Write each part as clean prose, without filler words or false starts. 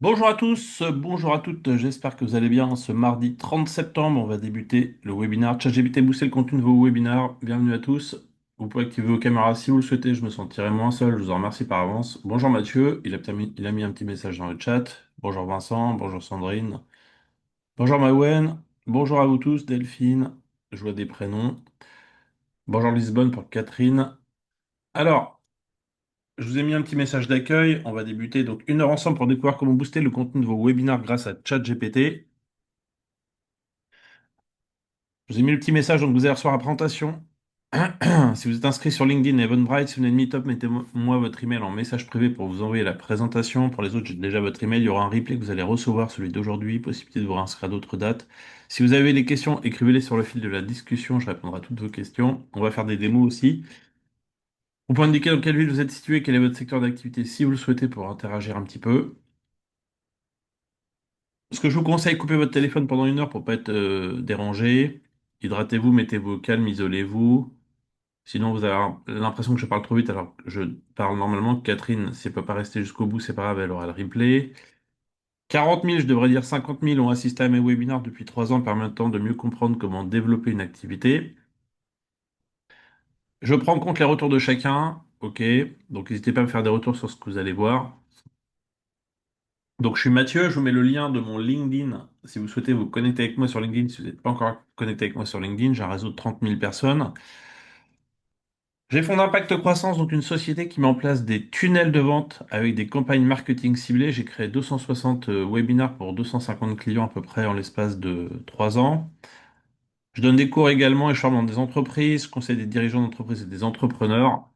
Bonjour à tous, bonjour à toutes, j'espère que vous allez bien. Ce mardi 30 septembre, on va débuter le webinaire ChatGPT booster le contenu de vos webinaires. Bienvenue à tous. Vous pouvez activer vos caméras si vous le souhaitez, je me sentirai moins seul, je vous en remercie par avance. Bonjour Mathieu, il a mis un petit message dans le chat. Bonjour Vincent, bonjour Sandrine, bonjour Mawen, bonjour à vous tous, Delphine, je vois des prénoms. Bonjour Lisbonne pour Catherine. Alors, je vous ai mis un petit message d'accueil. On va débuter donc une heure ensemble pour découvrir comment booster le contenu de vos webinaires grâce à ChatGPT. Je vous ai mis le petit message, donc vous allez recevoir la présentation. Si vous êtes inscrit sur LinkedIn et Eventbrite, si vous venez de Meetup, mettez-moi votre email en message privé pour vous envoyer la présentation. Pour les autres, j'ai déjà votre email. Il y aura un replay que vous allez recevoir, celui d'aujourd'hui, possibilité de vous réinscrire à d'autres dates. Si vous avez des questions, écrivez-les sur le fil de la discussion. Je répondrai à toutes vos questions. On va faire des démos aussi. Vous pouvez indiquer dans quelle ville vous êtes situé, quel est votre secteur d'activité, si vous le souhaitez, pour interagir un petit peu. Ce que je vous conseille, coupez votre téléphone pendant une heure pour pas être dérangé. Hydratez-vous, mettez-vous au calme, isolez-vous. Sinon, vous avez l'impression que je parle trop vite alors que je parle normalement. Catherine, si elle peut pas rester jusqu'au bout, c'est pas grave, elle aura le replay. 40 000, je devrais dire 50 000 ont assisté à mes webinaires depuis 3 ans, permettant de mieux comprendre comment développer une activité. Je prends en compte les retours de chacun. OK. Donc, n'hésitez pas à me faire des retours sur ce que vous allez voir. Donc, je suis Mathieu, je vous mets le lien de mon LinkedIn. Si vous souhaitez vous connecter avec moi sur LinkedIn, si vous n'êtes pas encore connecté avec moi sur LinkedIn, j'ai un réseau de 30 000 personnes. J'ai fondé Impact Croissance, donc une société qui met en place des tunnels de vente avec des campagnes marketing ciblées. J'ai créé 260 webinaires pour 250 clients à peu près en l'espace de 3 ans. Je donne des cours également et je forme dans des entreprises, je conseille des dirigeants d'entreprises et des entrepreneurs.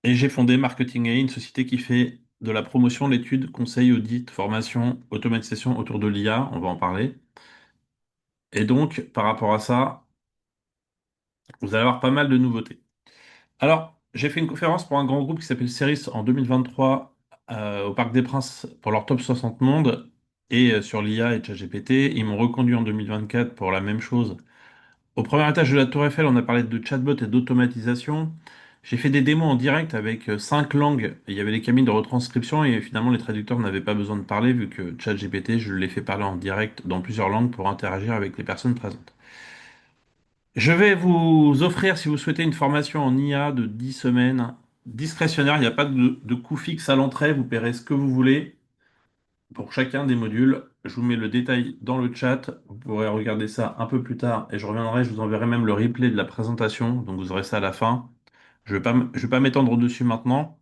Et j'ai fondé Marketing AI, une société qui fait de la promotion, l'étude, conseil, audit, formation, automatisation autour de l'IA. On va en parler. Et donc, par rapport à ça, vous allez avoir pas mal de nouveautés. Alors, j'ai fait une conférence pour un grand groupe qui s'appelle Ceris en 2023 au Parc des Princes pour leur top 60 monde et sur l'IA et ChatGPT. Ils m'ont reconduit en 2024 pour la même chose. Au premier étage de la Tour Eiffel, on a parlé de chatbot et d'automatisation. J'ai fait des démos en direct avec 5 langues. Il y avait les cabines de retranscription et finalement les traducteurs n'avaient pas besoin de parler vu que ChatGPT, je l'ai fait parler en direct dans plusieurs langues pour interagir avec les personnes présentes. Je vais vous offrir, si vous souhaitez, une formation en IA de 10 semaines, discrétionnaire. Il n'y a pas de coût fixe à l'entrée. Vous paierez ce que vous voulez pour chacun des modules. Je vous mets le détail dans le chat. Vous pourrez regarder ça un peu plus tard et je reviendrai. Je vous enverrai même le replay de la présentation. Donc vous aurez ça à la fin. Je vais pas m'étendre dessus maintenant.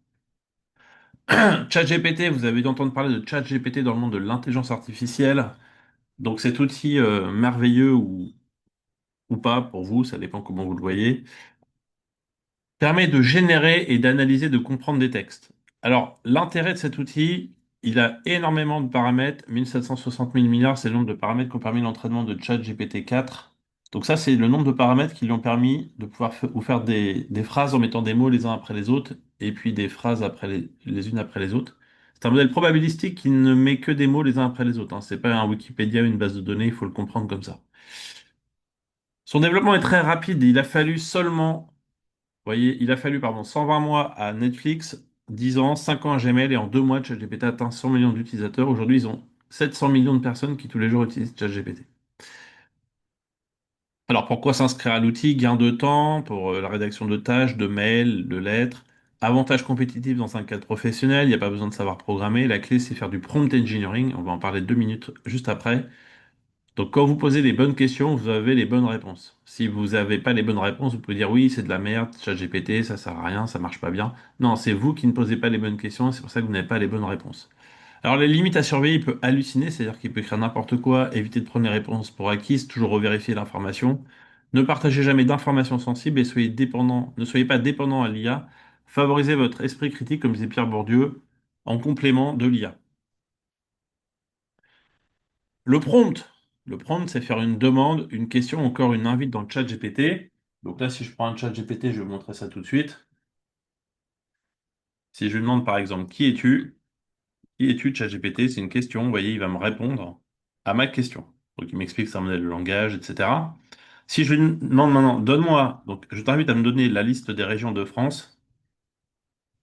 ChatGPT, vous avez dû entendre parler de ChatGPT dans le monde de l'intelligence artificielle. Donc cet outil merveilleux ou pas pour vous, ça dépend comment vous le voyez, permet de générer et d'analyser, de comprendre des textes. Alors, l'intérêt de cet outil, il a énormément de paramètres. 1760 000 milliards, c'est le nombre de paramètres qui ont permis l'entraînement de ChatGPT 4. Donc ça, c'est le nombre de paramètres qui lui ont permis de pouvoir vous faire des phrases en mettant des mots les uns après les autres, et puis des phrases après les unes après les autres. C'est un modèle probabilistique qui ne met que des mots les uns après les autres, hein. C'est pas un Wikipédia, une base de données, il faut le comprendre comme ça. Son développement est très rapide. Il a fallu seulement voyez, il a fallu, pardon, 120 mois à Netflix, 10 ans, 5 ans à Gmail et en 2 mois, ChatGPT a atteint 100 millions d'utilisateurs. Aujourd'hui, ils ont 700 millions de personnes qui tous les jours utilisent ChatGPT. Alors pourquoi s'inscrire à l'outil? Gain de temps pour la rédaction de tâches, de mails, de lettres. Avantage compétitif dans un cadre professionnel, il n'y a pas besoin de savoir programmer. La clé, c'est faire du prompt engineering. On va en parler 2 minutes juste après. Donc, quand vous posez les bonnes questions, vous avez les bonnes réponses. Si vous n'avez pas les bonnes réponses, vous pouvez dire oui, c'est de la merde, ChatGPT, ça sert à rien, ça marche pas bien. Non, c'est vous qui ne posez pas les bonnes questions, et c'est pour ça que vous n'avez pas les bonnes réponses. Alors, les limites à surveiller, il peut halluciner, c'est-à-dire qu'il peut écrire n'importe quoi, éviter de prendre les réponses pour acquises, toujours revérifier l'information. Ne partagez jamais d'informations sensibles et soyez dépendant, ne soyez pas dépendant à l'IA. Favorisez votre esprit critique, comme disait Pierre Bourdieu, en complément de l'IA. Le prompt. Le prompt, c'est faire une demande, une question, encore une invite dans le chat GPT. Donc là, si je prends un chat GPT, je vais vous montrer ça tout de suite. Si je lui demande par exemple, qui es-tu? Qui es-tu, chat GPT? C'est une question. Vous voyez, il va me répondre à ma question. Donc il m'explique son modèle de langage, etc. Si je lui demande maintenant, donne-moi, donc je t'invite à me donner la liste des régions de France.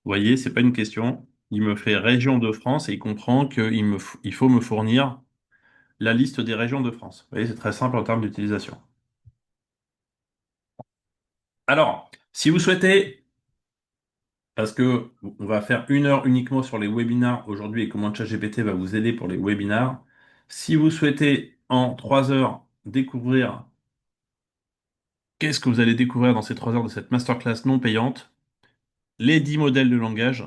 Vous voyez, c'est pas une question. il me fait région de France et il comprend il faut me fournir la liste des régions de France. Vous voyez, c'est très simple en termes d'utilisation. Alors, si vous souhaitez, parce que on va faire 1 heure uniquement sur les webinars aujourd'hui et comment ChatGPT va vous aider pour les webinars, si vous souhaitez en 3 heures découvrir qu'est-ce que vous allez découvrir dans ces 3 heures de cette masterclass non payante, les 10 modèles de langage.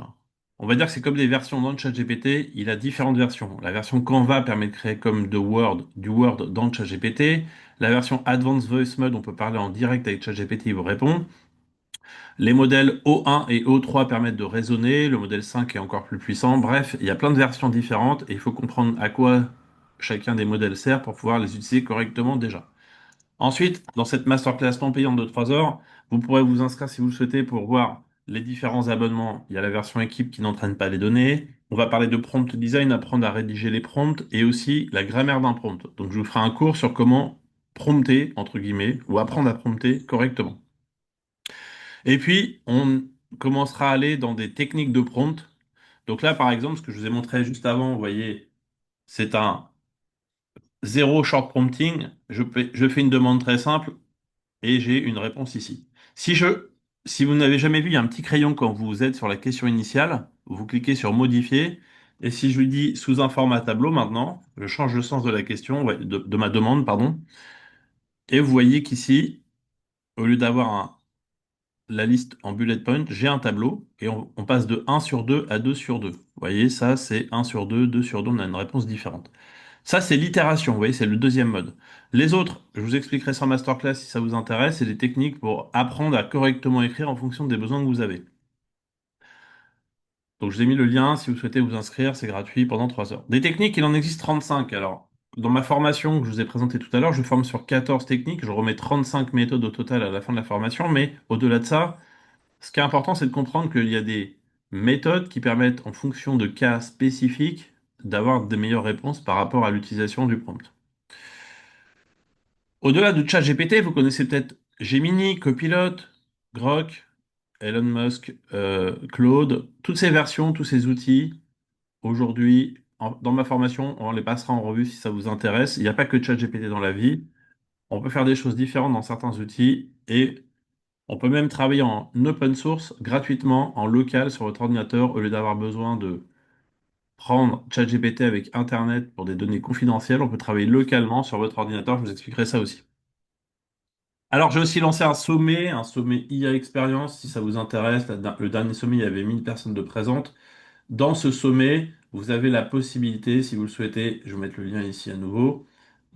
On va dire que c'est comme des versions dans ChatGPT, il a différentes versions. La version Canva permet de créer comme du Word dans ChatGPT. La version Advanced Voice Mode, on peut parler en direct avec ChatGPT, il vous répond. Les modèles O1 et O3 permettent de raisonner, le modèle 5 est encore plus puissant. Bref, il y a plein de versions différentes et il faut comprendre à quoi chacun des modèles sert pour pouvoir les utiliser correctement déjà. Ensuite, dans cette masterclass non payante de 3 heures, vous pourrez vous inscrire si vous le souhaitez pour voir les différents abonnements. Il y a la version équipe qui n'entraîne pas les données. On va parler de prompt design, apprendre à rédiger les prompts et aussi la grammaire d'un prompt. Donc je vous ferai un cours sur comment prompter, entre guillemets, ou apprendre à prompter correctement. Et puis, on commencera à aller dans des techniques de prompt. Donc là, par exemple, ce que je vous ai montré juste avant, vous voyez, c'est un zéro short prompting. Je fais une demande très simple et j'ai une réponse ici. Si je, si vous n'avez jamais vu, il y a un petit crayon quand vous êtes sur la question initiale, vous cliquez sur modifier, et si je lui dis sous un format tableau maintenant, je change le sens de la question, ouais, de ma demande, pardon, et vous voyez qu'ici, au lieu d'avoir la liste en bullet point, j'ai un tableau, et on passe de 1/2 à 2/2. Vous voyez, ça c'est 1/2, 2/2, on a une réponse différente. Ça, c'est l'itération, vous voyez, c'est le deuxième mode. Les autres, je vous expliquerai ça en masterclass si ça vous intéresse, c'est des techniques pour apprendre à correctement écrire en fonction des besoins que vous avez. Donc, je vous ai mis le lien si vous souhaitez vous inscrire, c'est gratuit pendant 3 heures. Des techniques, il en existe 35. Alors, dans ma formation que je vous ai présentée tout à l'heure, je forme sur 14 techniques, je remets 35 méthodes au total à la fin de la formation, mais au-delà de ça, ce qui est important, c'est de comprendre qu'il y a des méthodes qui permettent, en fonction de cas spécifiques, d'avoir des meilleures réponses par rapport à l'utilisation du prompt. Au-delà de ChatGPT, vous connaissez peut-être Gemini, Copilot, Grok, Elon Musk, Claude, toutes ces versions, tous ces outils. Aujourd'hui, dans ma formation, on les passera en revue si ça vous intéresse. Il n'y a pas que ChatGPT dans la vie. On peut faire des choses différentes dans certains outils et on peut même travailler en open source gratuitement, en local sur votre ordinateur, au lieu d'avoir besoin de prendre ChatGPT avec Internet pour des données confidentielles. On peut travailler localement sur votre ordinateur. Je vous expliquerai ça aussi. Alors, j'ai aussi lancé un sommet IA Expérience, si ça vous intéresse. Le dernier sommet, il y avait 1000 personnes de présentes. Dans ce sommet, vous avez la possibilité, si vous le souhaitez, je vais vous mettre le lien ici à nouveau,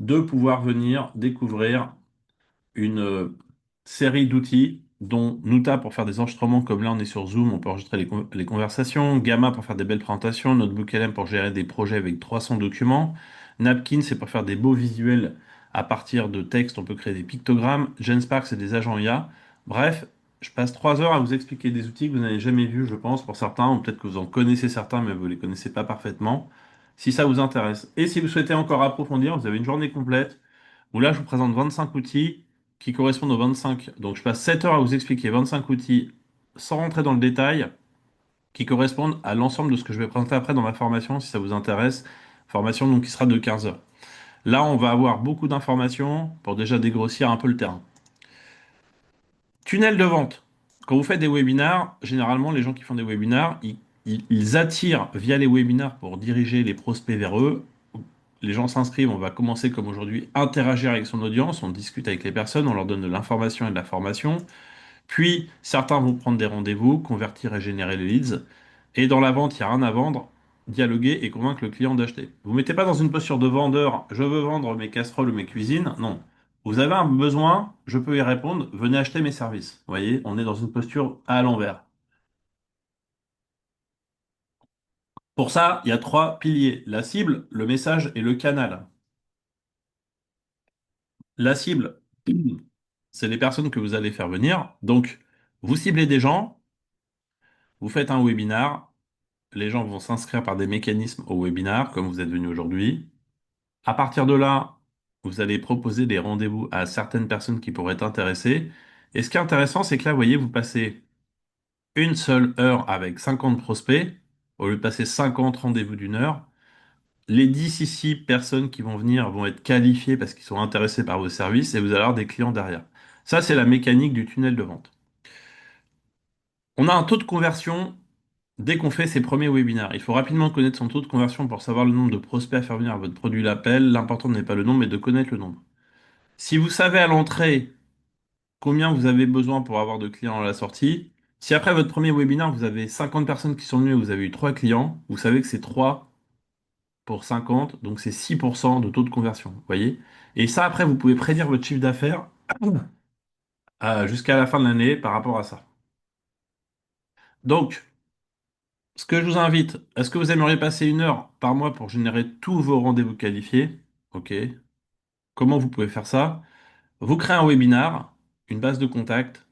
de pouvoir venir découvrir une série d'outils, dont Nuta pour faire des enregistrements, comme là on est sur Zoom, on peut enregistrer les conversations, Gamma pour faire des belles présentations, Notebook LM pour gérer des projets avec 300 documents, Napkin c'est pour faire des beaux visuels à partir de textes, on peut créer des pictogrammes, Genspark c'est des agents IA. Bref, je passe 3 heures à vous expliquer des outils que vous n'avez jamais vus, je pense, pour certains, ou peut-être que vous en connaissez certains, mais vous ne les connaissez pas parfaitement, si ça vous intéresse. Et si vous souhaitez encore approfondir, vous avez une journée complète où là, je vous présente 25 outils qui correspondent aux 25. Donc, je passe 7 heures à vous expliquer 25 outils sans rentrer dans le détail, qui correspondent à l'ensemble de ce que je vais présenter après dans ma formation, si ça vous intéresse. Formation donc qui sera de 15 heures. Là, on va avoir beaucoup d'informations pour déjà dégrossir un peu le terrain. Tunnel de vente. Quand vous faites des webinars, généralement, les gens qui font des webinars, ils attirent via les webinars pour diriger les prospects vers eux. Les gens s'inscrivent, on va commencer comme aujourd'hui, interagir avec son audience, on discute avec les personnes, on leur donne de l'information et de la formation. Puis, certains vont prendre des rendez-vous, convertir et générer les leads. Et dans la vente, il n'y a rien à vendre, dialoguer et convaincre le client d'acheter. Vous ne mettez pas dans une posture de vendeur, je veux vendre mes casseroles ou mes cuisines. Non. Vous avez un besoin, je peux y répondre, venez acheter mes services. Vous voyez, on est dans une posture à l'envers. Pour ça, il y a 3 piliers. La cible, le message et le canal. La cible, c'est les personnes que vous allez faire venir. Donc, vous ciblez des gens, vous faites un webinar, les gens vont s'inscrire par des mécanismes au webinar, comme vous êtes venu aujourd'hui. À partir de là, vous allez proposer des rendez-vous à certaines personnes qui pourraient être intéressées. Et ce qui est intéressant, c'est que là, vous voyez, vous passez une seule heure avec 50 prospects. Au lieu de passer 50 rendez-vous d'une heure, les 10 ici personnes qui vont venir vont être qualifiées parce qu'ils sont intéressés par vos services et vous allez avoir des clients derrière. Ça, c'est la mécanique du tunnel de vente. On a un taux de conversion dès qu'on fait ses premiers webinaires. Il faut rapidement connaître son taux de conversion pour savoir le nombre de prospects à faire venir à votre produit l'appel. L'important n'est pas le nombre, mais de connaître le nombre. Si vous savez à l'entrée combien vous avez besoin pour avoir de clients à la sortie, si après votre premier webinaire, vous avez 50 personnes qui sont venues et vous avez eu 3 clients, vous savez que c'est 3 pour 50, donc c'est 6% de taux de conversion. Vous voyez? Et ça, après, vous pouvez prédire votre chiffre d'affaires jusqu'à la fin de l'année par rapport à ça. Donc, ce que je vous invite, est-ce que vous aimeriez passer 1 heure par mois pour générer tous vos rendez-vous qualifiés? Ok. Comment vous pouvez faire ça? Vous créez un webinar, une base de contacts,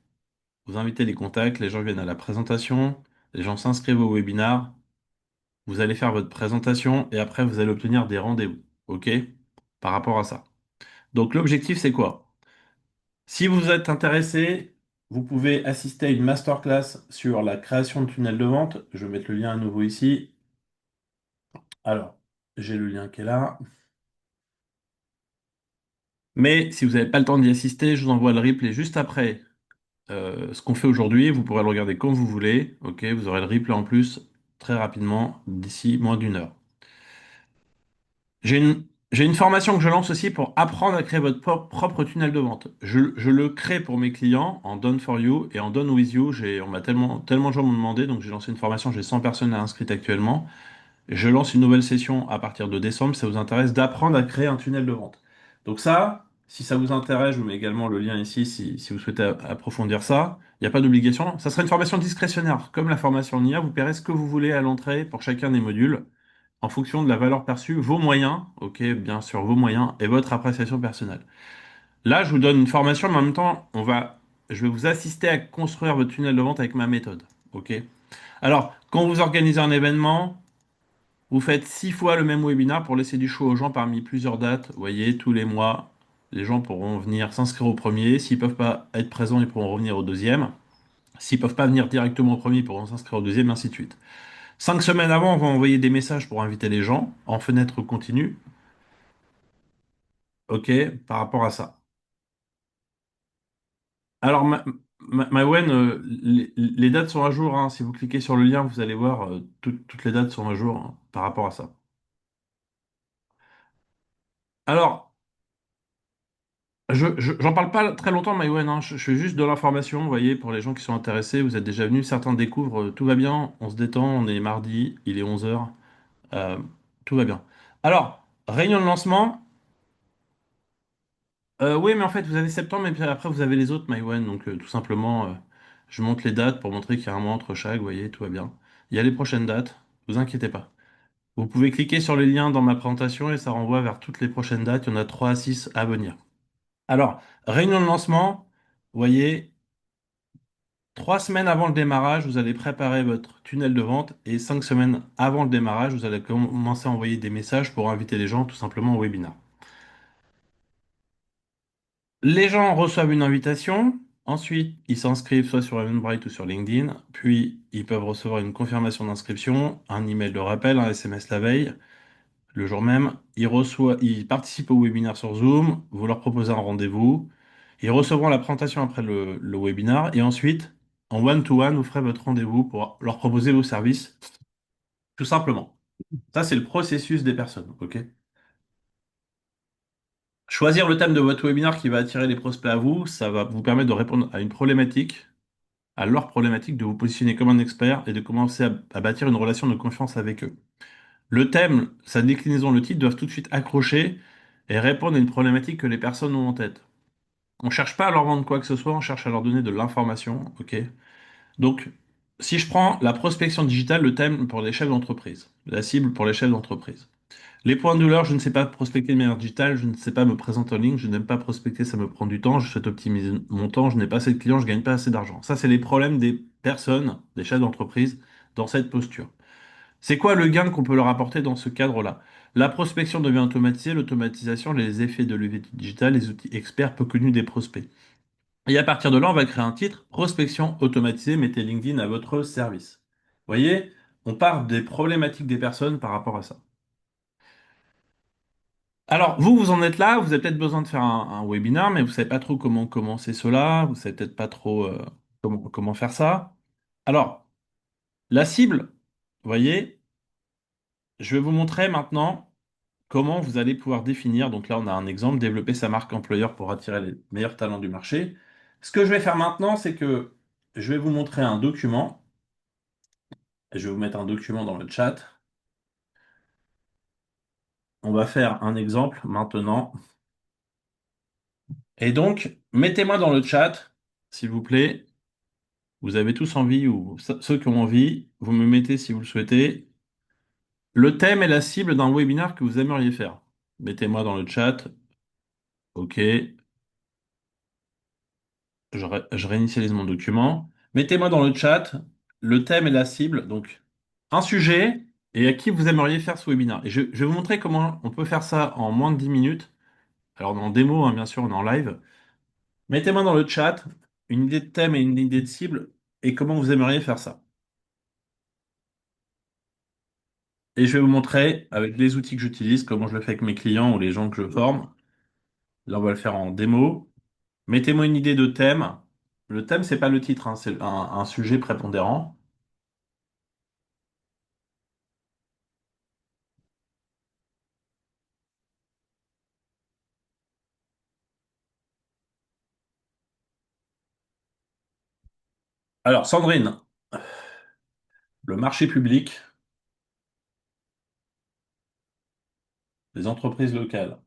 vous invitez les contacts, les gens viennent à la présentation, les gens s'inscrivent au webinar, vous allez faire votre présentation et après vous allez obtenir des rendez-vous. Ok? Par rapport à ça. Donc l'objectif c'est quoi? Si vous êtes intéressé, vous pouvez assister à une masterclass sur la création de tunnels de vente. Je vais mettre le lien à nouveau ici. Alors, j'ai le lien qui est là. Mais si vous n'avez pas le temps d'y assister, je vous envoie le replay juste après ce qu'on fait aujourd'hui. Vous pourrez le regarder quand vous voulez. Ok, vous aurez le replay en plus très rapidement, d'ici moins d'1 heure. J'ai une, j'ai une formation que je lance aussi pour apprendre à créer votre propre tunnel de vente. Je le crée pour mes clients en Done for You et en Done with You. On m'a tellement de gens m'ont demandé, donc j'ai lancé une formation. J'ai 100 personnes inscrites actuellement. Je lance une nouvelle session à partir de décembre. Si ça vous intéresse d'apprendre à créer un tunnel de vente. Donc ça, si ça vous intéresse, je vous mets également le lien ici si vous souhaitez approfondir ça. Il n'y a pas d'obligation. Ça sera une formation discrétionnaire. Comme la formation en IA, vous paierez ce que vous voulez à l'entrée pour chacun des modules en fonction de la valeur perçue, vos moyens, ok, bien sûr, vos moyens et votre appréciation personnelle. Là, je vous donne une formation, mais en même temps, je vais vous assister à construire votre tunnel de vente avec ma méthode, ok? Alors, quand vous organisez un événement, vous faites 6 fois le même webinaire pour laisser du choix aux gens parmi plusieurs dates. Vous voyez, tous les mois, les gens pourront venir s'inscrire au premier. S'ils peuvent pas être présents, ils pourront revenir au deuxième. S'ils peuvent pas venir directement au premier, ils pourront s'inscrire au deuxième, ainsi de suite. 5 semaines avant, on va envoyer des messages pour inviter les gens en fenêtre continue. Ok, par rapport à ça. Alors, Mawen, les dates sont à jour, hein. Si vous cliquez sur le lien, vous allez voir, toutes les dates sont à jour, hein, par rapport à ça. Alors, j'en parle pas très longtemps, Maïwen, hein. Je fais juste de l'information, vous voyez, pour les gens qui sont intéressés. Vous êtes déjà venus, certains découvrent, tout va bien, on se détend, on est mardi, il est 11 heures, tout va bien. Alors, réunion de lancement. Oui, mais en fait, vous avez septembre et puis après, vous avez les autres, Maïwen. Donc, tout simplement, je monte les dates pour montrer qu'il y a un mois entre chaque, vous voyez, tout va bien. Il y a les prochaines dates, vous inquiétez pas. Vous pouvez cliquer sur les liens dans ma présentation et ça renvoie vers toutes les prochaines dates. Il y en a 3 à 6 à venir. Alors, réunion de lancement, vous voyez, 3 semaines avant le démarrage, vous allez préparer votre tunnel de vente et 5 semaines avant le démarrage, vous allez commencer à envoyer des messages pour inviter les gens tout simplement au webinaire. Les gens reçoivent une invitation, ensuite ils s'inscrivent soit sur Eventbrite ou sur LinkedIn, puis ils peuvent recevoir une confirmation d'inscription, un email de rappel, un SMS la veille, le jour même. Ils participent au webinaire sur Zoom, vous leur proposez un rendez-vous, ils recevront la présentation après le webinaire et ensuite, en one-to-one, vous ferez votre rendez-vous pour leur proposer vos services, tout simplement. Ça, c'est le processus des personnes, ok? Choisir le thème de votre webinaire qui va attirer les prospects à vous, ça va vous permettre de répondre à une problématique à leur problématique, de vous positionner comme un expert et de commencer à bâtir une relation de confiance avec eux. Le thème, sa déclinaison, le titre doivent tout de suite accrocher et répondre à une problématique que les personnes ont en tête. On cherche pas à leur vendre quoi que ce soit, on cherche à leur donner de l'information, ok? Donc, si je prends la prospection digitale, le thème pour les chefs d'entreprise, la cible pour les chefs d'entreprise. Les points de douleur, je ne sais pas prospecter de manière digitale, je ne sais pas me présenter en ligne, je n'aime pas prospecter, ça me prend du temps, je souhaite optimiser mon temps, je n'ai pas assez de clients, je gagne pas assez d'argent. Ça, c'est les problèmes des personnes, des chefs d'entreprise, dans cette posture. C'est quoi le gain qu'on peut leur apporter dans ce cadre-là? La prospection devient automatisée, l'automatisation, les effets de levier digital, les outils experts peu connus des prospects. Et à partir de là, on va créer un titre, prospection automatisée, mettez LinkedIn à votre service. Vous voyez? on part des problématiques des personnes par rapport à ça. Alors, vous, vous en êtes là, vous avez peut-être besoin de faire un webinar, mais vous savez pas trop comment commencer cela, vous savez peut-être pas trop comment faire ça. Alors, la cible, vous voyez, je vais vous montrer maintenant comment vous allez pouvoir définir. Donc là, on a un exemple, développer sa marque employeur pour attirer les meilleurs talents du marché. Ce que je vais faire maintenant, c'est que je vais vous montrer un document. Je vais vous mettre un document dans le chat. On va faire un exemple maintenant. Et donc, mettez-moi dans le chat, s'il vous plaît. Vous avez tous envie, ou ceux qui ont envie, vous me mettez si vous le souhaitez, le thème et la cible d'un webinaire que vous aimeriez faire. Mettez-moi dans le chat. OK. Je réinitialise mon document. Mettez-moi dans le chat le thème et la cible, donc un sujet et à qui vous aimeriez faire ce webinaire. Et je vais vous montrer comment on peut faire ça en moins de 10 minutes. Alors, en démo, hein, bien sûr, on est en live. Mettez-moi dans le chat une idée de thème et une idée de cible et comment vous aimeriez faire ça. Et je vais vous montrer avec les outils que j'utilise, comment je le fais avec mes clients ou les gens que je forme. Là, on va le faire en démo. Mettez-moi une idée de thème. Le thème, c'est pas le titre, hein, c'est un sujet prépondérant. Alors, Sandrine, le marché public, les entreprises locales.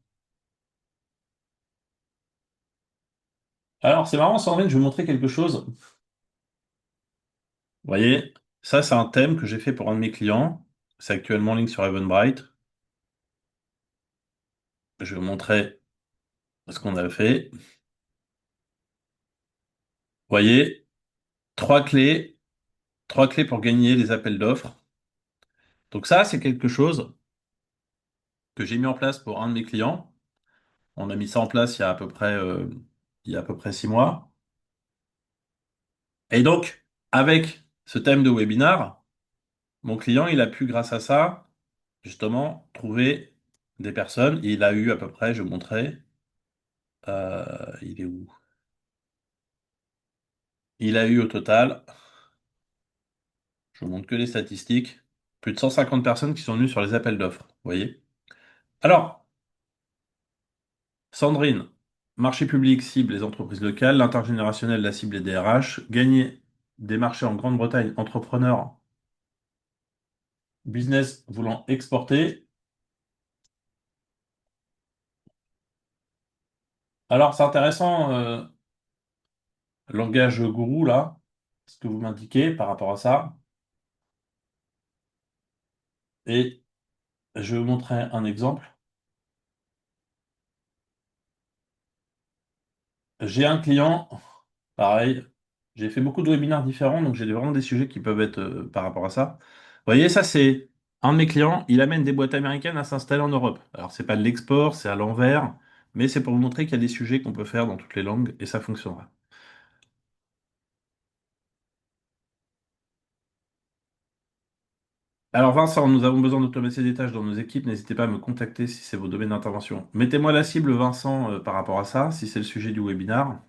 Alors, c'est marrant, Sandrine, je vais vous montrer quelque chose. Vous voyez, ça, c'est un thème que j'ai fait pour un de mes clients. C'est actuellement en ligne sur Eventbrite. Je vais vous montrer ce qu'on a fait. Vous voyez, trois clés, trois clés pour gagner les appels d'offres. Donc ça, c'est quelque chose que j'ai mis en place pour un de mes clients. On a mis ça en place il y a à peu près 6 mois. Et donc, avec ce thème de webinar, mon client, il a pu, grâce à ça, justement, trouver des personnes. Il a eu à peu près, je vous montrais, il est où? Il a eu au total, je vous montre que les statistiques, plus de 150 personnes qui sont venues sur les appels d'offres. Vous voyez? Alors, Sandrine, marché public cible les entreprises locales, l'intergénérationnel la cible les DRH, gagner des marchés en Grande-Bretagne, entrepreneurs, business voulant exporter. Alors, c'est intéressant, langage gourou, là, ce que vous m'indiquez par rapport à ça. Et je vais vous montrer un exemple. J'ai un client, pareil, j'ai fait beaucoup de webinaires différents, donc j'ai vraiment des sujets qui peuvent être par rapport à ça. Vous voyez, ça, c'est un de mes clients, il amène des boîtes américaines à s'installer en Europe. Alors, c'est pas de l'export, c'est à l'envers, mais c'est pour vous montrer qu'il y a des sujets qu'on peut faire dans toutes les langues et ça fonctionnera. Alors Vincent, nous avons besoin d'automatiser des tâches dans nos équipes. N'hésitez pas à me contacter si c'est vos domaines d'intervention. Mettez-moi la cible, Vincent, par rapport à ça, si c'est le sujet du webinar.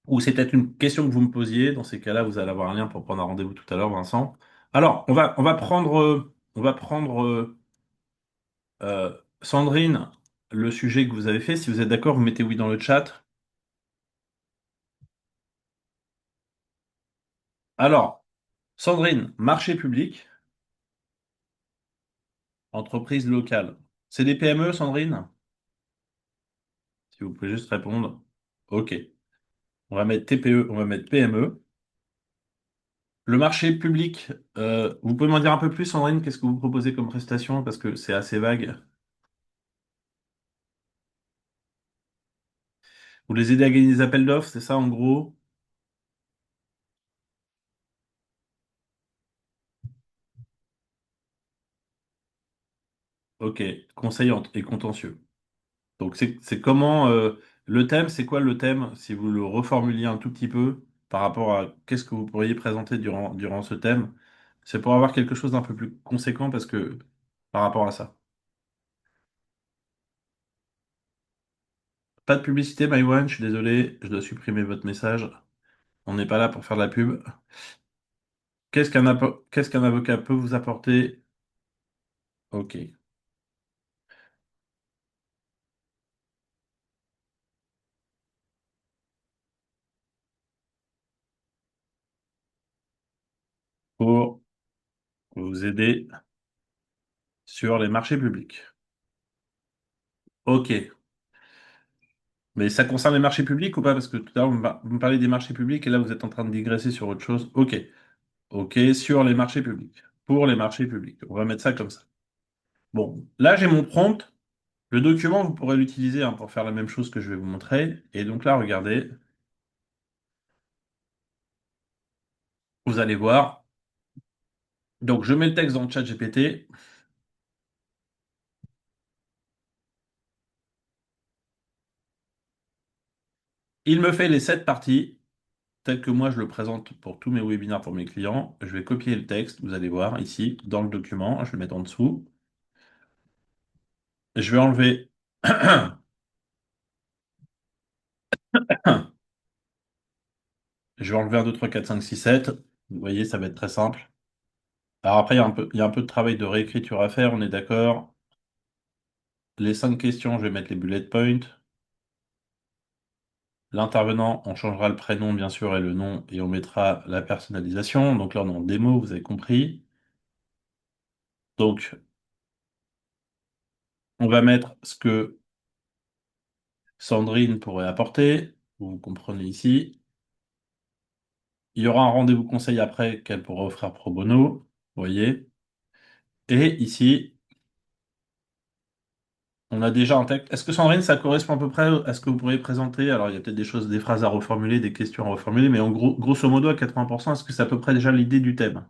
Ou c'est peut-être une question que vous me posiez. Dans ces cas-là, vous allez avoir un lien pour prendre un rendez-vous tout à l'heure, Vincent. Alors, on va prendre Sandrine, le sujet que vous avez fait. Si vous êtes d'accord, vous mettez oui dans le chat. Alors, Sandrine, marché public, entreprise locale. C'est des PME, Sandrine? Si vous pouvez juste répondre. OK. On va mettre TPE, on va mettre PME. Le marché public, vous pouvez m'en dire un peu plus, Sandrine, qu'est-ce que vous proposez comme prestation? Parce que c'est assez vague. Vous les aidez à gagner des appels d'offres, c'est ça en gros? Ok, conseillante et contentieux. Donc c'est comment le thème, c'est quoi le thème, si vous le reformuliez un tout petit peu? par rapport à qu'est-ce que vous pourriez présenter durant ce thème. C'est pour avoir quelque chose d'un peu plus conséquent parce que par rapport à ça. Pas de publicité, Maïwan, je suis désolé, je dois supprimer votre message. On n'est pas là pour faire de la pub. Qu'est-ce qu'un avocat peut vous apporter? Ok. Pour vous aider sur les marchés publics. Ok. Mais ça concerne les marchés publics ou pas? Parce que tout à l'heure, vous me parlez des marchés publics et là, vous êtes en train de digresser sur autre chose. Ok. Ok, sur les marchés publics. Pour les marchés publics. On va mettre ça comme ça. Bon, là, j'ai mon prompt. Le document, vous pourrez l'utiliser hein, pour faire la même chose que je vais vous montrer. Et donc là, regardez, vous allez voir. Donc, je mets le texte dans le chat GPT. Il me fait les 7 parties, tel que moi je le présente pour tous mes webinaires pour mes clients. Je vais copier le texte, vous allez voir ici, dans le document. Je vais le mettre en dessous. Je vais enlever. Je vais enlever 1, 2, 3, 4, 5, 6, 7. Vous voyez, ça va être très simple. Alors après, il y a un peu de travail de réécriture à faire, on est d'accord. Les 5 questions, je vais mettre les bullet points. L'intervenant, on changera le prénom, bien sûr, et le nom, et on mettra la personnalisation. Donc là, on est en démo, vous avez compris. Donc, on va mettre ce que Sandrine pourrait apporter. Vous comprenez ici. Il y aura un rendez-vous conseil après qu'elle pourra offrir pro bono. Vous voyez. Et ici, on a déjà un texte. Est-ce que Sandrine, ça correspond à peu près à ce que vous pourriez présenter? Alors, il y a peut-être des choses, des phrases à reformuler, des questions à reformuler, mais en gros, grosso modo, à 80%, est-ce que c'est à peu près déjà l'idée du thème?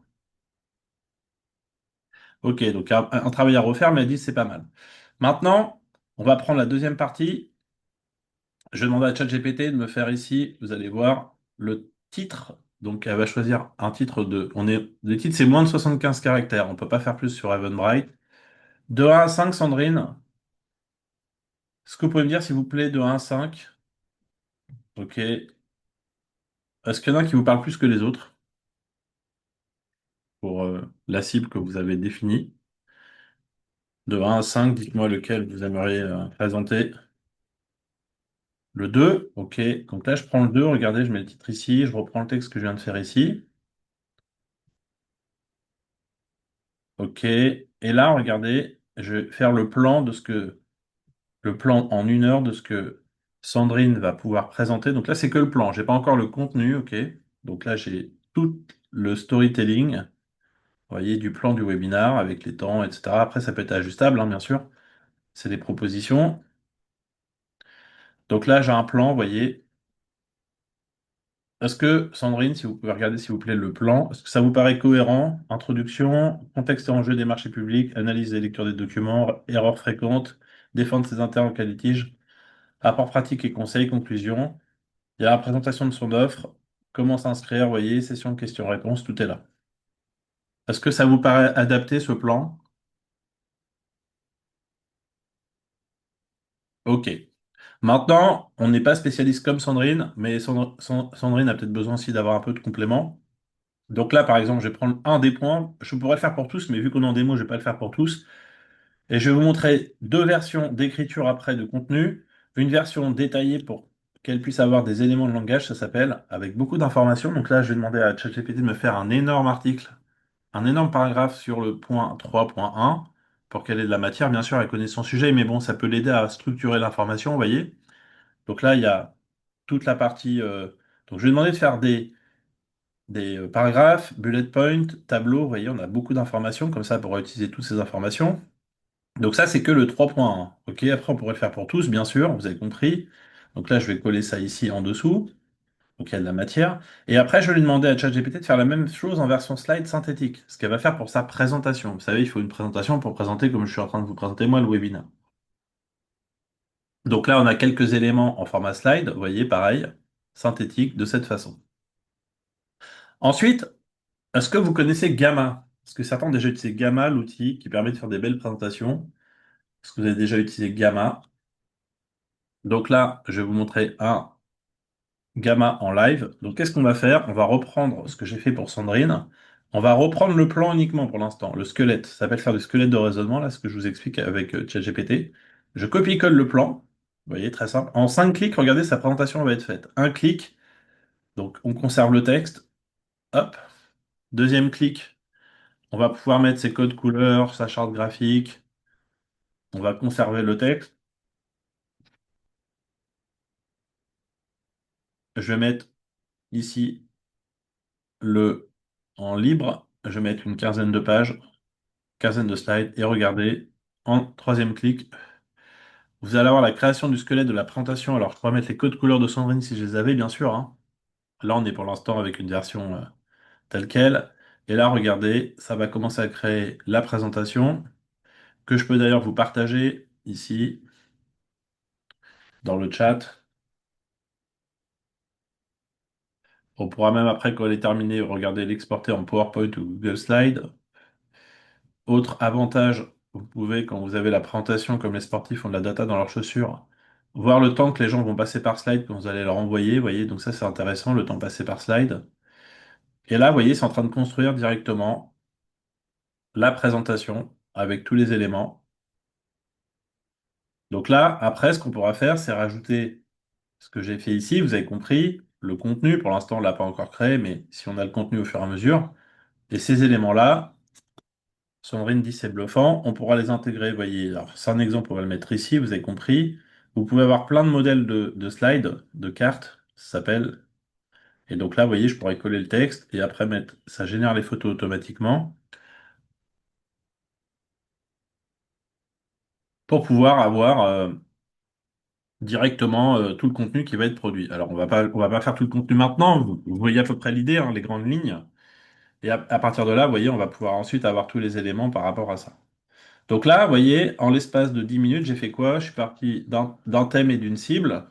Ok, donc un travail à refaire, mais elle dit c'est pas mal. Maintenant, on va prendre la deuxième partie. Je vais demander à ChatGPT de me faire ici, vous allez voir, le titre. Donc, elle va choisir un titre de. Le titre, c'est moins de 75 caractères. On ne peut pas faire plus sur Eventbrite. De 1 à 5, Sandrine, est-ce que vous pouvez me dire, s'il vous plaît, de 1 à 5? Ok. Est-ce qu'il y en a qui vous parlent plus que les autres pour la cible que vous avez définie? De 1 à 5, dites-moi lequel vous aimeriez présenter. Le 2, ok. Donc là, je prends le 2. Regardez, je mets le titre ici, je reprends le texte que je viens de faire ici. Ok. Et là, regardez, je vais faire le plan en 1 heure de ce que Sandrine va pouvoir présenter. Donc là, c'est que le plan. J'ai pas encore le contenu, ok. Donc là, j'ai tout le storytelling, vous voyez, du plan du webinar avec les temps, etc. Après, ça peut être ajustable, hein, bien sûr. C'est des propositions. Donc là, j'ai un plan, vous voyez. Est-ce que, Sandrine, si vous pouvez regarder, s'il vous plaît, le plan, est-ce que ça vous paraît cohérent? Introduction, contexte et enjeux des marchés publics, analyse et lecture des documents, erreurs fréquentes, défendre ses intérêts en cas de litige, rapport pratique et conseils, conclusion. Il y a la présentation de son offre, comment s'inscrire, vous voyez, session de questions-réponses, tout est là. Est-ce que ça vous paraît adapté, ce plan? Ok. Maintenant, on n'est pas spécialiste comme Sandrine, mais Sandrine a peut-être besoin aussi d'avoir un peu de complément. Donc là, par exemple, je vais prendre un des points. Je pourrais le faire pour tous, mais vu qu'on est en démo, je ne vais pas le faire pour tous. Et je vais vous montrer 2 versions d'écriture après de contenu. Une version détaillée pour qu'elle puisse avoir des éléments de langage, ça s'appelle, avec beaucoup d'informations. Donc là, je vais demander à ChatGPT de me faire un énorme article, un énorme paragraphe sur le point 3.1 pour qu'elle ait de la matière. Bien sûr, elle connaît son sujet, mais bon, ça peut l'aider à structurer l'information, vous voyez. Donc là, il y a toute la partie. Donc je vais demander de faire des paragraphes, bullet points, tableaux. Vous voyez, on a beaucoup d'informations, comme ça, pour utiliser toutes ces informations. Donc ça, c'est que le 3.1. Ok, après, on pourrait le faire pour tous, bien sûr, vous avez compris. Donc là, je vais coller ça ici en dessous. Donc il y a de la matière. Et après, je vais lui demander à ChatGPT de faire la même chose en version slide synthétique, ce qu'elle va faire pour sa présentation. Vous savez, il faut une présentation pour présenter comme je suis en train de vous présenter moi le webinaire. Donc là, on a quelques éléments en format slide, vous voyez, pareil, synthétique, de cette façon. Ensuite, est-ce que vous connaissez Gamma? Est-ce que certains ont déjà utilisé Gamma, l'outil qui permet de faire des belles présentations? Est-ce que vous avez déjà utilisé Gamma? Donc là, je vais vous montrer un Gamma en live. Donc qu'est-ce qu'on va faire? On va reprendre ce que j'ai fait pour Sandrine. On va reprendre le plan uniquement pour l'instant, le squelette. Ça s'appelle faire du squelette de raisonnement, là, ce que je vous explique avec ChatGPT. Je copie-colle le plan. Vous voyez, très simple. En 5 clics, regardez, sa présentation va être faite. Un clic, donc on conserve le texte. Hop. Deuxième clic, on va pouvoir mettre ses codes couleurs, sa charte graphique. On va conserver le texte. Je vais mettre ici le en libre. Je vais mettre une quinzaine de pages, quinzaine de slides. Et regardez, en troisième clic, vous allez avoir la création du squelette de la présentation. Alors, je pourrais mettre les codes couleurs de Sandrine si je les avais, bien sûr, hein. Là, on est pour l'instant avec une version telle quelle. Et là, regardez, ça va commencer à créer la présentation, que je peux d'ailleurs vous partager ici dans le chat. On pourra même après, quand elle est terminée, regarder l'exporter en PowerPoint ou Google Slide. Autre avantage, vous pouvez, quand vous avez la présentation, comme les sportifs ont de la data dans leurs chaussures, voir le temps que les gens vont passer par slide quand vous allez leur envoyer. Vous voyez, donc ça c'est intéressant, le temps passé par slide. Et là, vous voyez, c'est en train de construire directement la présentation avec tous les éléments. Donc là, après, ce qu'on pourra faire, c'est rajouter ce que j'ai fait ici. Vous avez compris, le contenu, pour l'instant, on ne l'a pas encore créé, mais si on a le contenu au fur et à mesure, et ces éléments-là, Sandrine dit c'est bluffant, on pourra les intégrer, vous voyez. Alors, c'est un exemple, on va le mettre ici, vous avez compris. Vous pouvez avoir plein de modèles de slides, de cartes, ça s'appelle. Et donc là, vous voyez, je pourrais coller le texte et après mettre, ça génère les photos automatiquement pour pouvoir avoir directement tout le contenu qui va être produit. Alors, on va pas faire tout le contenu maintenant, vous voyez à peu près l'idée, hein, les grandes lignes. Et à partir de là, vous voyez, on va pouvoir ensuite avoir tous les éléments par rapport à ça. Donc là, vous voyez, en l'espace de 10 minutes, j'ai fait quoi? Je suis parti d'un thème et d'une cible.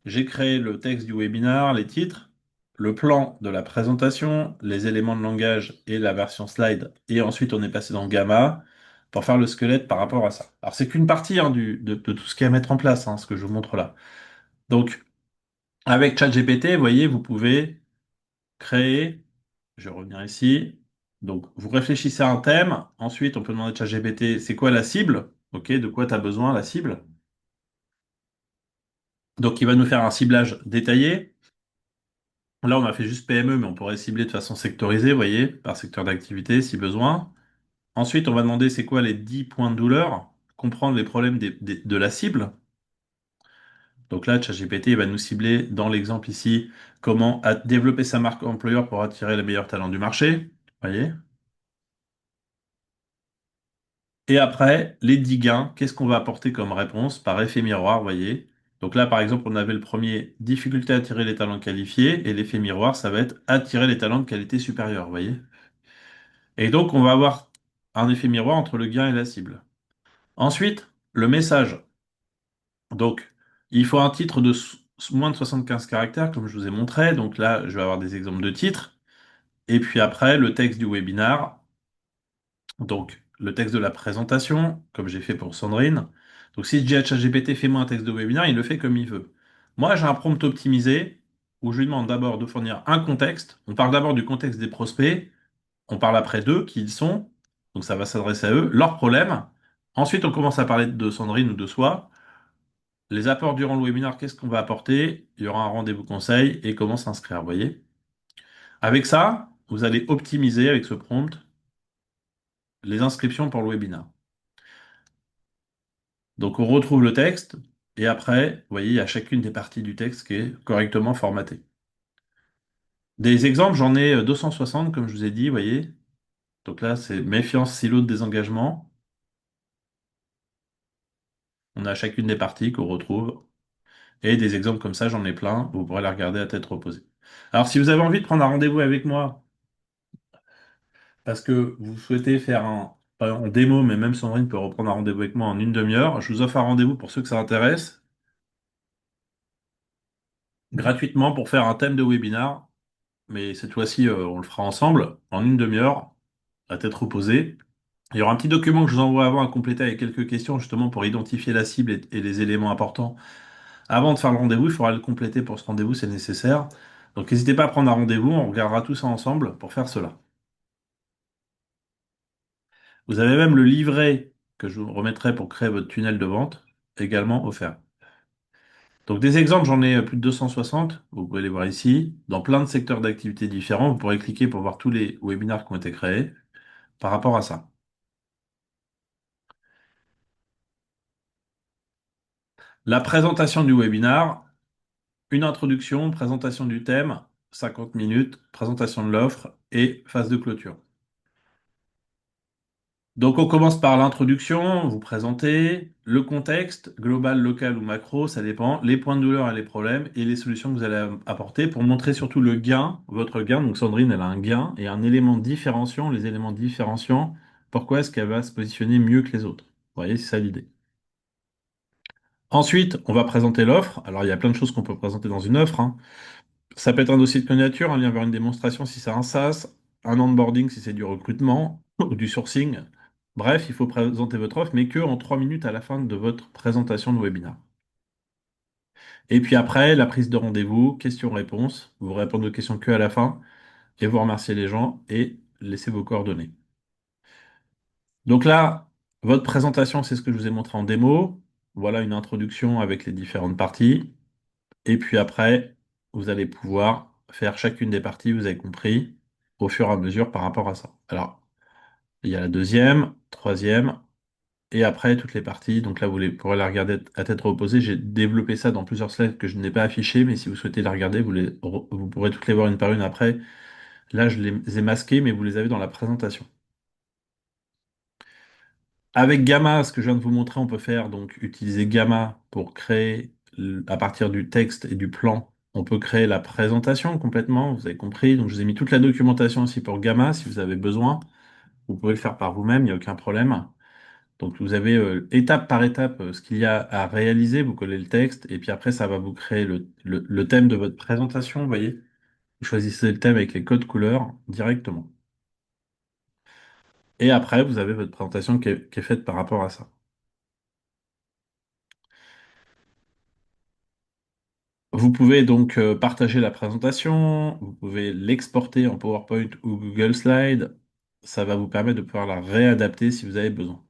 J'ai créé le texte du webinar, les titres, le plan de la présentation, les éléments de langage et la version slide. Et ensuite, on est passé dans Gamma pour faire le squelette par rapport à ça. Alors, c'est qu'une partie hein, de tout ce qu'il y a à mettre en place, hein, ce que je vous montre là. Donc, avec ChatGPT, vous voyez, vous pouvez créer, je vais revenir ici. Donc, vous réfléchissez à un thème. Ensuite, on peut demander à ChatGPT, c'est quoi la cible? OK, de quoi tu as besoin, la cible? Donc, il va nous faire un ciblage détaillé. Là, on a fait juste PME, mais on pourrait cibler de façon sectorisée, vous voyez, par secteur d'activité si besoin. Ensuite, on va demander c'est quoi les 10 points de douleur, comprendre les problèmes de la cible. Donc là, ChatGPT il va nous cibler dans l'exemple ici comment développer sa marque employeur pour attirer les meilleurs talents du marché. Vous voyez? Et après, les 10 gains, qu'est-ce qu'on va apporter comme réponse par effet miroir, vous voyez? Donc là, par exemple, on avait le premier, difficulté à attirer les talents qualifiés, et l'effet miroir, ça va être attirer les talents de qualité supérieure, vous voyez? Et donc, on va avoir un effet miroir entre le gain et la cible. Ensuite, le message. Donc, il faut un titre de moins de 75 caractères, comme je vous ai montré. Donc là, je vais avoir des exemples de titres. Et puis après, le texte du webinar. Donc, le texte de la présentation, comme j'ai fait pour Sandrine. Donc, si je dis à ChatGPT, fais-moi un texte de webinar, il le fait comme il veut. Moi, j'ai un prompt optimisé où je lui demande d'abord de fournir un contexte. On parle d'abord du contexte des prospects. On parle après d'eux, qui ils sont. Donc, ça va s'adresser à eux, leurs problèmes. Ensuite, on commence à parler de Sandrine ou de soi. Les apports durant le webinaire, qu'est-ce qu'on va apporter? Il y aura un rendez-vous conseil et comment s'inscrire, vous voyez? Avec ça, vous allez optimiser avec ce prompt les inscriptions pour le webinaire. Donc on retrouve le texte et après, vous voyez, il y a chacune des parties du texte qui est correctement formatée. Des exemples, j'en ai 260 comme je vous ai dit, vous voyez. Donc là, c'est méfiance, silo de désengagement. On a chacune des parties qu'on retrouve. Et des exemples comme ça, j'en ai plein. Vous pourrez les regarder à tête reposée. Alors si vous avez envie de prendre un rendez-vous avec moi parce que vous souhaitez faire pas en démo, mais même Sandrine peut reprendre un rendez-vous avec moi en une demi-heure. Je vous offre un rendez-vous pour ceux que ça intéresse, gratuitement pour faire un thème de webinar. mais cette fois-ci, on le fera ensemble en une demi-heure, à tête reposée. Il y aura un petit document que je vous envoie avant à compléter avec quelques questions, justement pour identifier la cible et les éléments importants. Avant de faire le rendez-vous, il faudra le compléter pour ce rendez-vous, c'est nécessaire. Donc n'hésitez pas à prendre un rendez-vous, on regardera tout ça ensemble pour faire cela. Vous avez même le livret que je vous remettrai pour créer votre tunnel de vente, également offert. Donc des exemples, j'en ai plus de 260, vous pouvez les voir ici, dans plein de secteurs d'activité différents. Vous pourrez cliquer pour voir tous les webinaires qui ont été créés par rapport à ça. La présentation du webinar, une introduction, présentation du thème, 50 minutes, présentation de l'offre et phase de clôture. Donc on commence par l'introduction, vous présentez le contexte, global, local ou macro, ça dépend, les points de douleur et les problèmes et les solutions que vous allez apporter pour montrer surtout le gain, votre gain. Donc Sandrine, elle a un gain et un élément différenciant, les éléments différenciants, pourquoi est-ce qu'elle va se positionner mieux que les autres. Vous voyez, c'est ça l'idée. Ensuite, on va présenter l'offre. Alors il y a plein de choses qu'on peut présenter dans une offre, hein. Ça peut être un dossier de candidature, un lien vers une démonstration si c'est un SaaS, un onboarding si c'est du recrutement ou du sourcing. Bref, il faut présenter votre offre, mais que en 3 minutes à la fin de votre présentation de webinaire. Et puis après, la prise de rendez-vous, questions-réponses. Vous répondez aux questions que à la fin et vous remerciez les gens et laissez vos coordonnées. Donc là, votre présentation, c'est ce que je vous ai montré en démo. Voilà une introduction avec les différentes parties. Et puis après, vous allez pouvoir faire chacune des parties, vous avez compris, au fur et à mesure par rapport à ça. Alors, il y a la deuxième, troisième, et après toutes les parties. Donc là, pourrez la regarder à tête reposée. J'ai développé ça dans plusieurs slides que je n'ai pas affichés, mais si vous souhaitez la regarder, vous pourrez toutes les voir une par une après. Là, je les ai masquées, mais vous les avez dans la présentation. Avec Gamma, ce que je viens de vous montrer, on peut faire donc utiliser Gamma pour créer, à partir du texte et du plan, on peut créer la présentation complètement, vous avez compris. Donc je vous ai mis toute la documentation aussi pour Gamma si vous avez besoin. Vous pouvez le faire par vous-même, il n'y a aucun problème. Donc vous avez étape par étape ce qu'il y a à réaliser, vous collez le texte et puis après ça va vous créer le thème de votre présentation, vous voyez. Vous choisissez le thème avec les codes couleurs directement. Et après, vous avez votre présentation qui est faite par rapport à ça. Vous pouvez donc partager la présentation, vous pouvez l'exporter en PowerPoint ou Google Slide. Ça va vous permettre de pouvoir la réadapter si vous avez besoin.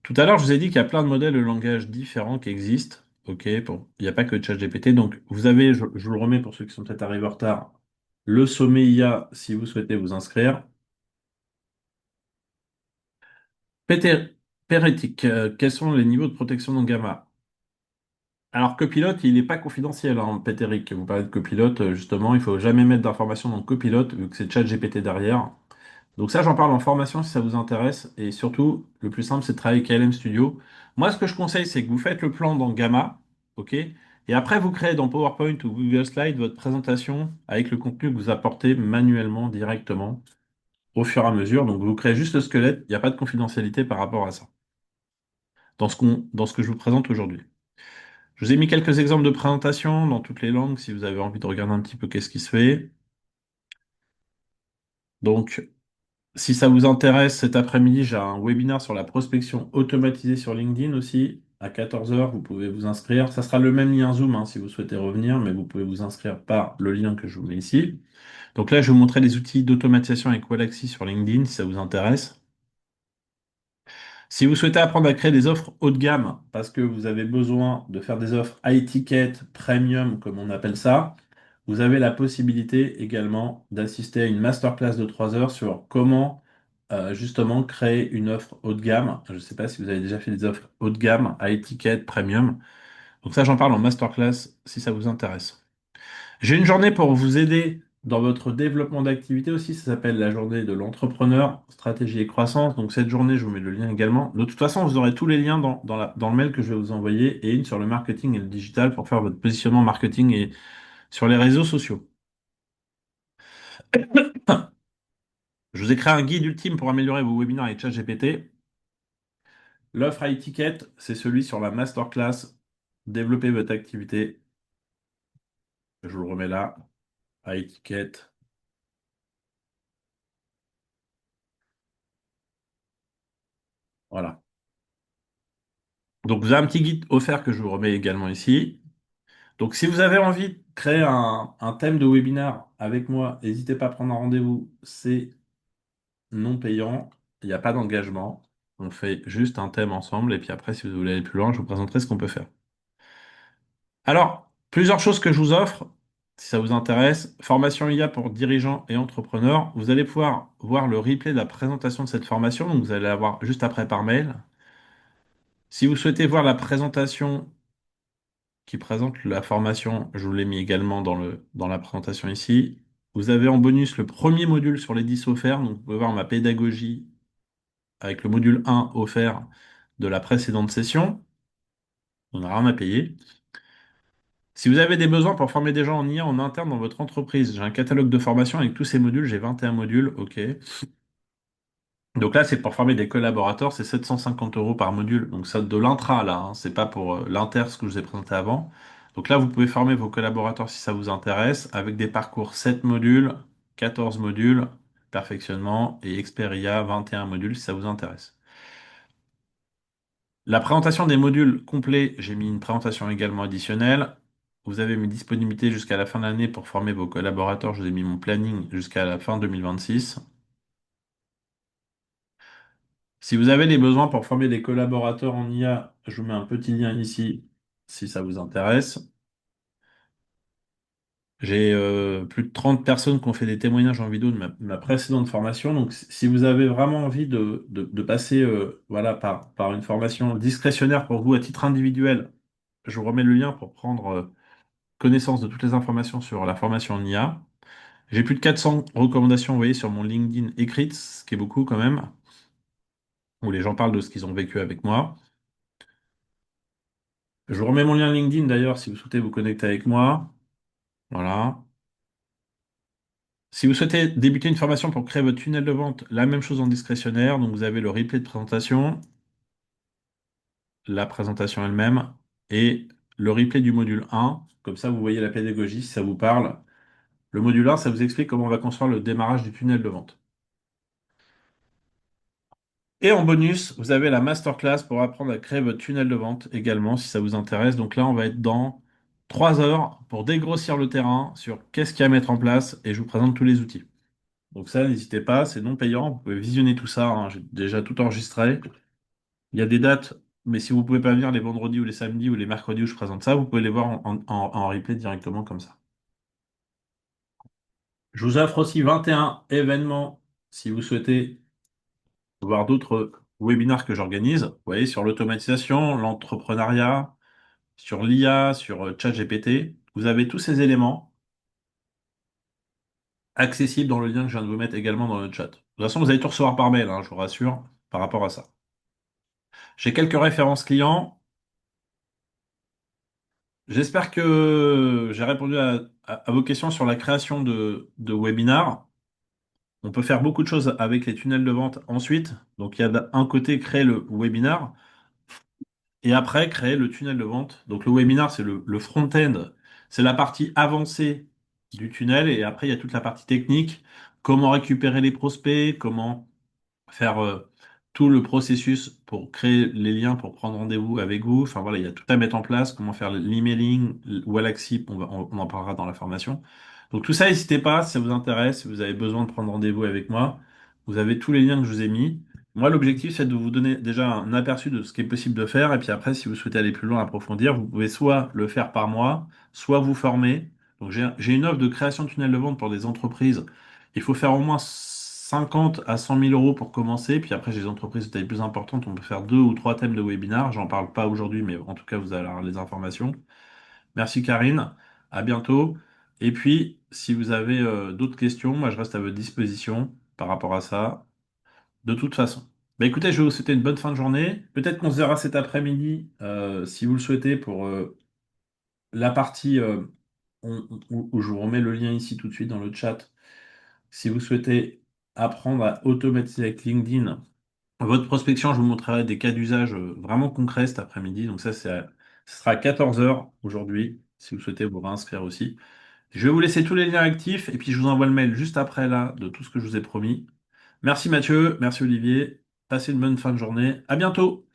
Tout à l'heure, je vous ai dit qu'il y a plein de modèles de langage différents qui existent. OK, bon, il n'y a pas que ChatGPT. Donc, vous avez, je vous le remets pour ceux qui sont peut-être arrivés en retard, le sommet IA si vous souhaitez vous inscrire. Pérétique, quels sont les niveaux de protection dans Gamma? Alors, Copilot, il n'est pas confidentiel, hein, Péteric. Vous parlez de Copilot, justement, il faut jamais mettre d'informations dans Copilot, vu que c'est ChatGPT derrière. Donc ça, j'en parle en formation si ça vous intéresse. Et surtout, le plus simple, c'est de travailler avec KLM Studio. Moi, ce que je conseille, c'est que vous faites le plan dans Gamma, OK? Et après, vous créez dans PowerPoint ou Google Slide votre présentation avec le contenu que vous apportez manuellement, directement, au fur et à mesure. Donc, vous créez juste le squelette. Il n'y a pas de confidentialité par rapport à ça, dans ce que je vous présente aujourd'hui. Je vous ai mis quelques exemples de présentation dans toutes les langues si vous avez envie de regarder un petit peu qu'est-ce qui se fait. Donc, si ça vous intéresse, cet après-midi, j'ai un webinaire sur la prospection automatisée sur LinkedIn aussi. À 14 heures. Vous pouvez vous inscrire. Ça sera le même lien Zoom hein, si vous souhaitez revenir, mais vous pouvez vous inscrire par le lien que je vous mets ici. Donc là, je vais vous montrer les outils d'automatisation avec Wallaxy sur LinkedIn si ça vous intéresse. Si vous souhaitez apprendre à créer des offres haut de gamme, parce que vous avez besoin de faire des offres high ticket, premium, comme on appelle ça, vous avez la possibilité également d'assister à une masterclass de 3 heures sur comment justement créer une offre haut de gamme. Je ne sais pas si vous avez déjà fait des offres haut de gamme, high ticket, premium. Donc ça, j'en parle en masterclass si ça vous intéresse. J'ai une journée pour vous aider dans votre développement d'activité aussi. Ça s'appelle la journée de l'entrepreneur, stratégie et croissance. Donc cette journée, je vous mets le lien également. De toute façon, vous aurez tous les liens dans le mail que je vais vous envoyer et une sur le marketing et le digital pour faire votre positionnement marketing et sur les réseaux sociaux. Je vous ai créé un guide ultime pour améliorer vos webinaires avec ChatGPT. L'offre high ticket, c'est celui sur la masterclass. Développer votre activité. Je vous le remets là. à étiquette. Voilà. Donc, vous avez un petit guide offert que je vous remets également ici. Donc, si vous avez envie de créer un thème de webinar avec moi, n'hésitez pas à prendre un rendez-vous. C'est non payant. Il n'y a pas d'engagement. On fait juste un thème ensemble. Et puis après, si vous voulez aller plus loin, je vous présenterai ce qu'on peut faire. Alors, plusieurs choses que je vous offre, si ça vous intéresse. Formation IA pour dirigeants et entrepreneurs. Vous allez pouvoir voir le replay de la présentation de cette formation. Donc, vous allez l'avoir juste après par mail. Si vous souhaitez voir la présentation qui présente la formation, je vous l'ai mis également dans la présentation ici. Vous avez en bonus le premier module sur les 10 offerts. Donc, vous pouvez voir ma pédagogie avec le module 1 offert de la précédente session. On n'a rien à payer. Si vous avez des besoins pour former des gens en IA en interne dans votre entreprise, j'ai un catalogue de formation avec tous ces modules. J'ai 21 modules. OK. Donc là, c'est pour former des collaborateurs, c'est 750 euros par module. Donc ça, de l'intra, là, hein, c'est pas pour l'inter, ce que je vous ai présenté avant. Donc là, vous pouvez former vos collaborateurs si ça vous intéresse, avec des parcours 7 modules, 14 modules, perfectionnement, et Xperia, 21 modules si ça vous intéresse. La présentation des modules complets, j'ai mis une présentation également additionnelle. Vous avez mes disponibilités jusqu'à la fin de l'année pour former vos collaborateurs. Je vous ai mis mon planning jusqu'à la fin 2026. Si vous avez des besoins pour former des collaborateurs en IA, je vous mets un petit lien ici si ça vous intéresse. J'ai plus de 30 personnes qui ont fait des témoignages en vidéo de ma précédente formation. Donc, si vous avez vraiment envie de passer voilà, par une formation discrétionnaire pour vous à titre individuel, je vous remets le lien pour prendre connaissance de toutes les informations sur la formation en IA. J'ai plus de 400 recommandations, vous voyez, sur mon LinkedIn écrites, ce qui est beaucoup quand même, où les gens parlent de ce qu'ils ont vécu avec moi. Je vous remets mon lien LinkedIn d'ailleurs si vous souhaitez vous connecter avec moi. Voilà. Si vous souhaitez débuter une formation pour créer votre tunnel de vente, la même chose en discrétionnaire. Donc vous avez le replay de présentation, la présentation elle-même et le replay du module 1. Comme ça, vous voyez la pédagogie si ça vous parle. Le module 1, ça vous explique comment on va construire le démarrage du tunnel de vente. Et en bonus, vous avez la masterclass pour apprendre à créer votre tunnel de vente également, si ça vous intéresse. Donc là, on va être dans 3 heures pour dégrossir le terrain sur qu'est-ce qu'il y a à mettre en place et je vous présente tous les outils. Donc ça, n'hésitez pas, c'est non payant. Vous pouvez visionner tout ça, hein. J'ai déjà tout enregistré. Il y a des dates, mais si vous pouvez pas venir les vendredis ou les samedis ou les mercredis où je présente ça, vous pouvez les voir en replay directement comme ça. Je vous offre aussi 21 événements si vous souhaitez voir d'autres webinaires que j'organise. Vous voyez, sur l'automatisation, l'entrepreneuriat, sur l'IA, sur ChatGPT. Vous avez tous ces éléments accessibles dans le lien que je viens de vous mettre également dans le chat. De toute façon, vous allez tout recevoir par mail, hein, je vous rassure, par rapport à ça. J'ai quelques références clients. J'espère que j'ai répondu à vos questions sur la création de webinars. On peut faire beaucoup de choses avec les tunnels de vente ensuite. Donc, il y a d'un côté créer le webinar. Et après, créer le tunnel de vente. Donc, le webinar, c'est le front-end. C'est la partie avancée du tunnel. Et après, il y a toute la partie technique. Comment récupérer les prospects, comment faire tout le processus pour créer les liens, pour prendre rendez-vous avec vous. Enfin, voilà, il y a tout à mettre en place. Comment faire l'emailing, Walaxy, on en parlera dans la formation. Donc, tout ça, n'hésitez pas si ça vous intéresse, si vous avez besoin de prendre rendez-vous avec moi. Vous avez tous les liens que je vous ai mis. Moi, l'objectif, c'est de vous donner déjà un aperçu de ce qui est possible de faire. Et puis après, si vous souhaitez aller plus loin, approfondir, vous pouvez soit le faire par mois, soit vous former. Donc, j'ai une offre de création de tunnel de vente pour des entreprises. Il faut faire au moins 50 à 100 000 euros pour commencer. Puis après, j'ai des entreprises de taille plus importante. On peut faire 2 ou 3 thèmes de webinar. J'en parle pas aujourd'hui, mais en tout cas, vous allez avoir les informations. Merci Karine. À bientôt. Et puis, si vous avez d'autres questions, moi, je reste à votre disposition par rapport à ça de toute façon. Bah écoutez, je vais vous souhaiter une bonne fin de journée. Peut-être qu'on se verra cet après-midi, si vous le souhaitez, pour la partie où je vous remets le lien ici tout de suite dans le chat. Si vous souhaitez apprendre à automatiser avec LinkedIn votre prospection, je vous montrerai des cas d'usage vraiment concrets cet après-midi. Donc ça, ce sera à 14 heures aujourd'hui, si vous souhaitez vous réinscrire aussi. Je vais vous laisser tous les liens actifs et puis je vous envoie le mail juste après là de tout ce que je vous ai promis. Merci Mathieu, merci Olivier. Passez une bonne fin de journée. À bientôt.